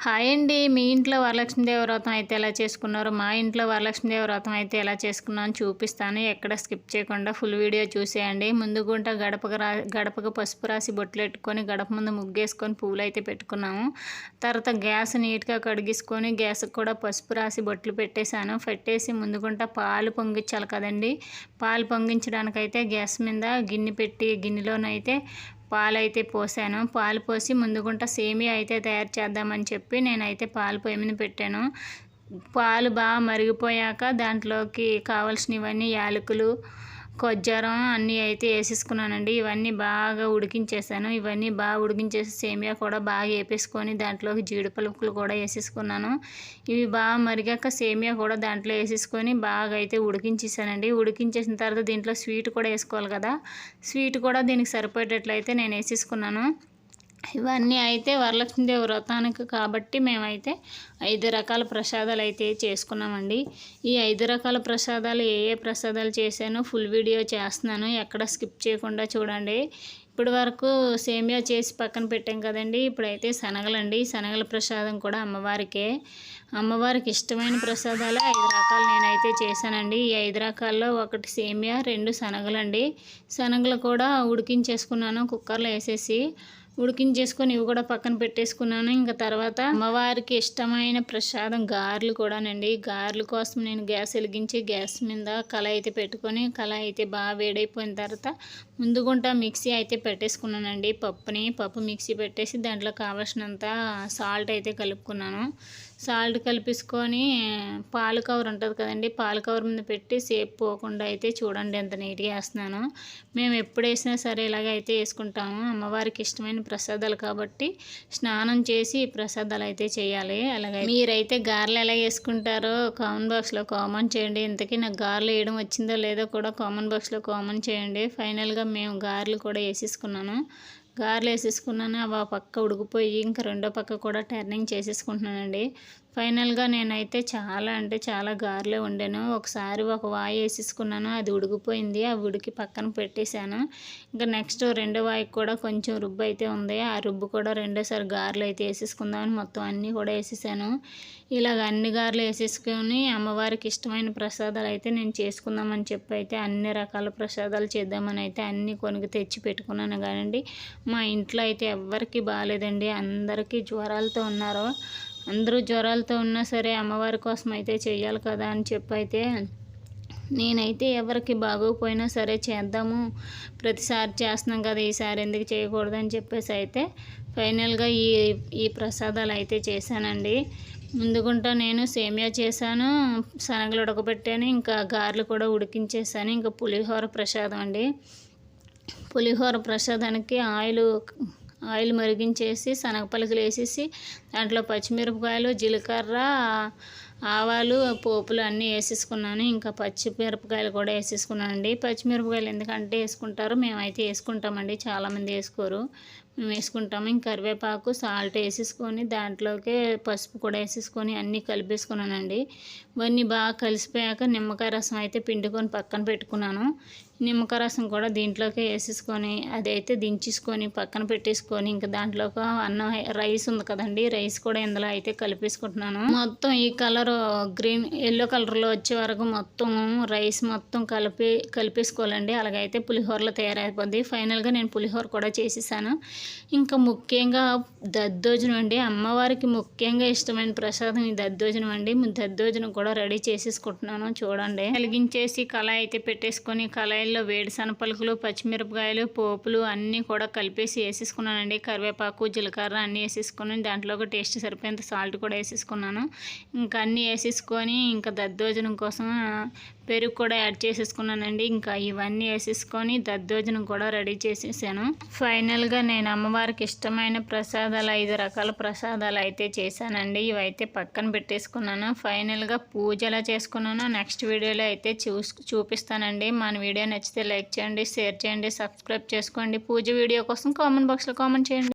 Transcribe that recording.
Hi అండి. మీ ఇంట్లో వరలక్ష్మీదేవి వ్రతం అయితే ఎలా చేసుకున్నారు? మా ఇంట్లో వరలక్ష్మీదేవి వ్రతం అయితే ఎలా చేసుకున్నాను చూపిస్తాను. ఎక్కడ స్కిప్ చేయకుండా ఫుల్ వీడియో చూసేయండి. ముందు గుంట గడపకు పసుపు రాసి బొట్లెట్టుకొని గడప ముందు ముగ్గేసుకొని పువ్వులు అయితే పెట్టుకున్నాము. తర్వాత గ్యాస్ నీట్గా కడిగేసుకొని గ్యాస్కి కూడా పసుపు రాసి బొట్లు పెట్టేశాను. పెట్టేసి ముందు గుంట పాలు పొంగించాలి కదండి. పాలు పొంగించడానికైతే గ్యాస్ మీద గిన్నె పెట్టి గిన్నెలోనైతే పాలైతే పోసాను. పాలు పోసి ముందుగుంట సేమియా అయితే తయారు చేద్దామని చెప్పి నేనైతే పాలు పొయ్యి మీద పెట్టాను. పాలు బాగా మరిగిపోయాక దాంట్లోకి కావాల్సినవన్నీ యాలకులు, కొజ్జారం అన్నీ అయితే వేసేసుకున్నానండి. ఇవన్నీ బాగా ఉడికించేసాను. ఇవన్నీ బాగా ఉడికించేసి సేమియా కూడా బాగా వేపేసుకొని దాంట్లోకి జీడిపలుకులు కూడా వేసేసుకున్నాను. ఇవి బాగా మరిగాక సేమియా కూడా దాంట్లో వేసేసుకొని బాగా అయితే ఉడికించేసానండి. ఉడికించేసిన తర్వాత దీంట్లో స్వీట్ కూడా వేసుకోవాలి కదా. స్వీట్ కూడా దీనికి సరిపోయేటట్లయితే నేను వేసేసుకున్నాను. ఇవన్నీ అయితే వరలక్ష్మీదేవి వ్రతానికి కాబట్టి మేమైతే 5 రకాల ప్రసాదాలు అయితే చేసుకున్నామండి. ఈ 5 రకాల ప్రసాదాలు ఏ ప్రసాదాలు చేశానో ఫుల్ వీడియో చేస్తున్నాను. ఎక్కడ స్కిప్ చేయకుండా చూడండి. ఇప్పటి వరకు సేమియా చేసి పక్కన పెట్టాం కదండి. ఇప్పుడైతే శనగలండి. శనగల ప్రసాదం కూడా అమ్మవారికి ఇష్టమైన ప్రసాదాలు 5 రకాలు నేనైతే చేశానండి. ఈ 5 రకాల్లో ఒకటి సేమియా, 2 శనగలండి. శనగలు కూడా ఉడికించేసుకున్నాను కుక్కర్లో వేసేసి. ఉడికించేసుకొని ఇవి కూడా పక్కన పెట్టేసుకున్నాను. ఇంకా తర్వాత అమ్మవారికి ఇష్టమైన ప్రసాదం గారెలు కూడానండి. గారెల కోసం నేను గ్యాస్ వెలిగించి గ్యాస్ మీద కళాయి అయితే పెట్టుకొని కళాయి అయితే బాగా వేడైపోయిన తర్వాత ముందుగుంట మిక్సీ అయితే పెట్టేసుకున్నానండి. పప్పు మిక్సీ పెట్టేసి దాంట్లో కావాల్సినంత సాల్ట్ అయితే కలుపుకున్నాను. సాల్ట్ కలిపేసుకొని పాలు కవర్ ఉంటుంది కదండి. పాలు కవర్ మీద పెట్టి సేపు పోకుండా అయితే చూడండి ఎంత నీట్గా వేస్తున్నాను. మేము ఎప్పుడు వేసినా సరే ఇలాగైతే వేసుకుంటాము. అమ్మవారికి ఇష్టమైన ప్రసాదాలు కాబట్టి స్నానం చేసి ప్రసాదాలు అయితే చేయాలి. అలాగే మీరైతే గారెలు ఎలా వేసుకుంటారో కామెంట్ బాక్స్లో కామెంట్ చేయండి. ఇంతకీ నాకు గారెలు వేయడం వచ్చిందో లేదో కూడా కామెంట్ బాక్స్లో కామెంట్ చేయండి. ఫైనల్గా మేము గారెలు కూడా వేసేసుకున్నాను. గారెలు వేసేసుకున్నాను. అవి ఆ పక్క ఉడికిపోయి ఇంకా రెండో పక్క కూడా టర్నింగ్ చేసేసుకుంటున్నానండి. ఫైనల్గా నేనైతే చాలా గారెలే వండాను. ఒకసారి ఒక వాయి వేసేసుకున్నాను. అది ఉడికిపోయింది. ఆ ఉడికి పక్కన పెట్టేశాను. ఇంకా నెక్స్ట్ రెండో వాయికి కూడా కొంచెం రుబ్బు అయితే ఉంది. ఆ రుబ్బు కూడా రెండోసారి గారెలు అయితే వేసేసుకుందామని మొత్తం అన్నీ కూడా వేసేసాను. ఇలాగ అన్ని గారెలు వేసేసుకొని అమ్మవారికి ఇష్టమైన ప్రసాదాలు అయితే నేను చేసుకుందామని చెప్పి అయితే అన్ని రకాల ప్రసాదాలు చేద్దామని అయితే అన్నీ కొనుక్కు తెచ్చి పెట్టుకున్నాను. కానండి మా ఇంట్లో అయితే ఎవ్వరికి బాగాలేదండి. అందరికీ జ్వరాలతో ఉన్నారు. అందరూ జ్వరాలతో ఉన్నా సరే అమ్మవారి కోసం అయితే చెయ్యాలి కదా అని చెప్పి అయితే నేనైతే ఎవరికి బాగోకపోయినా సరే చేద్దాము, ప్రతిసారి చేస్తున్నాం కదా ఈసారి ఎందుకు చేయకూడదు అని చెప్పేసి అయితే ఫైనల్గా ఈ ప్రసాదాలు అయితే చేశానండి. ముందుగుంట నేను సేమియా చేశాను, శనగలు ఉడకబెట్టాను, ఇంకా గారెలు కూడా ఉడికించేసాను. ఇంకా పులిహోర ప్రసాదం అండి. పులిహోర ప్రసాదానికి ఆయిల్ మరిగించేసి శనగపలుకులు వేసేసి దాంట్లో పచ్చిమిరపకాయలు, జీలకర్ర, ఆవాలు, పోపులు అన్నీ వేసేసుకున్నాను. ఇంకా పచ్చిమిరపకాయలు కూడా వేసేసుకున్నానండి. పచ్చిమిరపకాయలు ఎందుకంటే వేసుకుంటారు, మేమైతే వేసుకుంటామండి. చాలామంది వేసుకోరు, మేము వేసుకుంటాము. ఇంక కరివేపాకు, సాల్ట్ వేసేసుకొని దాంట్లోకి పసుపు కూడా వేసేసుకొని అన్నీ కలిపేసుకున్నానండి. ఇవన్నీ బాగా కలిసిపోయాక నిమ్మకాయ రసం అయితే పిండుకొని పక్కన పెట్టుకున్నాను. నిమ్మకాయ రసం కూడా దీంట్లోకి వేసేసుకొని అదైతే దించేసుకొని పక్కన పెట్టేసుకొని ఇంకా దాంట్లోకి అన్నం రైస్ ఉంది కదండి, రైస్ కూడా ఇందులో అయితే కలిపేసుకుంటున్నాను. మొత్తం ఈ కలర్ ఎల్లో కలర్లో వచ్చే వరకు మొత్తం రైస్ మొత్తం కలిపేసుకోవాలండి. అలాగైతే పులిహోరలో తయారైపోద్ది. ఫైనల్గా నేను పులిహోర కూడా చేసేసాను. ఇంకా ముఖ్యంగా దద్దోజనం అండి. అమ్మవారికి ముఖ్యంగా ఇష్టమైన ప్రసాదం ఈ దద్దోజనం అండి. దద్దోజనం కూడా రెడీ చేసేసుకుంటున్నాను. చూడండి, వెలిగించేసి కళాయి అయితే పెట్టేసుకొని కళాయిలో వేడి శనగపలుకులు, పచ్చిమిరపకాయలు, పోపులు అన్నీ కూడా కలిపేసి వేసేసుకున్నానండి. కరివేపాకు, జీలకర్ర అన్నీ వేసేసుకొని దాంట్లో ఒక టేస్ట్ సరిపోయేంత సాల్ట్ కూడా వేసేసుకున్నాను. ఇంకా అన్నీ వేసేసుకొని ఇంకా దద్దోజనం కోసం పెరుగు కూడా యాడ్ చేసేసుకున్నానండి. ఇంకా ఇవన్నీ వేసేసుకొని దద్దోజనం కూడా రెడీ చేసేసాను. ఫైనల్గా నేను అమ్మవారికి ఇష్టమైన ప్రసాదాలు 5 రకాల ప్రసాదాలు అయితే చేశానండి. ఇవైతే పక్కన పెట్టేసుకున్నాను. ఫైనల్గా పూజ ఎలా చేసుకున్నానో నెక్స్ట్ వీడియోలో అయితే చూపిస్తానండి. మన వీడియో నచ్చితే లైక్ చేయండి, షేర్ చేయండి, సబ్స్క్రైబ్ చేసుకోండి. పూజ వీడియో కోసం కామెంట్ బాక్స్లో కామెంట్ చేయండి.